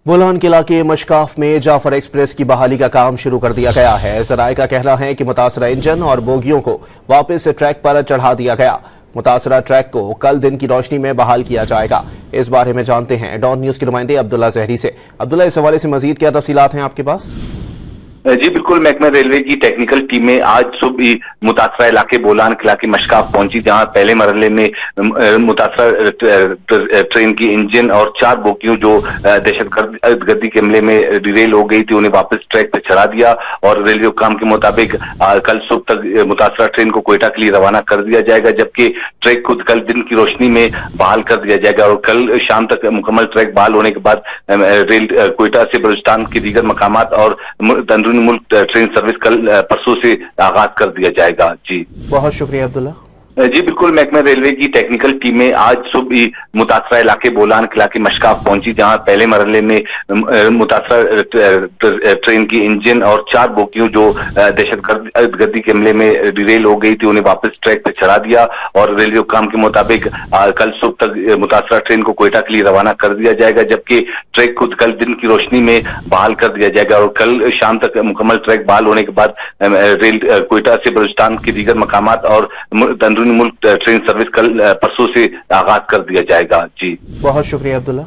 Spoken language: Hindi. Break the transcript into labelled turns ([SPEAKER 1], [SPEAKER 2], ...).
[SPEAKER 1] बोलान किला के मशकाफ में जाफर एक्सप्रेस की बहाली का काम शुरू कर दिया गया है। जराये का कहना है कि मुतासरा इंजन और बोगियों को वापस ट्रैक पर चढ़ा दिया गया। मुतासरा ट्रैक को कल दिन की रोशनी में बहाल किया जाएगा। इस बारे में जानते हैं डॉन न्यूज के नुमाइंदे अब्दुल्ला जहरी से। अब्दुल्ला, इस हवाले से मजीद क्या तफसीलात हैं आपके पास?
[SPEAKER 2] जी बिल्कुल, महकमा रेलवे की टेक्निकल टीमें आज सुबह मुतासरा इलाके बोलान किला के मशकाफ पहुंची, जहां पहले मरहले में मुतासरा ट्रेन की इंजन और 4 बोगियों जो दहशतगर्दी के हमले में डिरेल हो गई थी, उन्हें वापस ट्रैक पर चढ़ा दिया और रेलवे हुकाम के मुताबिक कल सुबह तक मुतासरा ट्रेन को कोयटा के लिए रवाना कर दिया जाएगा, जबकि ट्रैक को कल दिन की रोशनी में बहाल कर दिया जाएगा और कल शाम तक मुकम्मल ट्रैक बहाल होने के बाद रेल कोयटा से बलूचिस्तान के दीगर मकामात और मुल्क ट्रेन सर्विस कल परसों से आगाज कर दिया जाएगा। जी
[SPEAKER 1] बहुत शुक्रिया अब्दुल्ला।
[SPEAKER 2] जी बिल्कुल, महकमा रेलवे की टेक्निकल टीमें आज सुबह मुतासरा इलाके बोलान किला के मशकाफ पहुंची, जहां पहले मरहले में मुतासरा ट्रेन की इंजन और 4 बोगियों जो दहशतगर्दी के हमले में डिरेल हो गई थी, उन्हें वापस ट्रैक पर चढ़ा दिया और रेलवे हुकाम के मुताबिक कल सुबह तक मुतासरा ट्रेन को कोयटा के लिए रवाना कर दिया जाएगा, जबकि ट्रैक को कल दिन की रोशनी में बहाल कर दिया जाएगा और कल शाम तक मुकम्मल ट्रैक बहाल होने के बाद रेल कोयटा से बलूचिस्तान के दीगर मकामात और मुल्क ट्रेन सर्विस कल परसों से आगाज कर दिया जाएगा। जी
[SPEAKER 1] बहुत शुक्रिया अब्दुल्ला।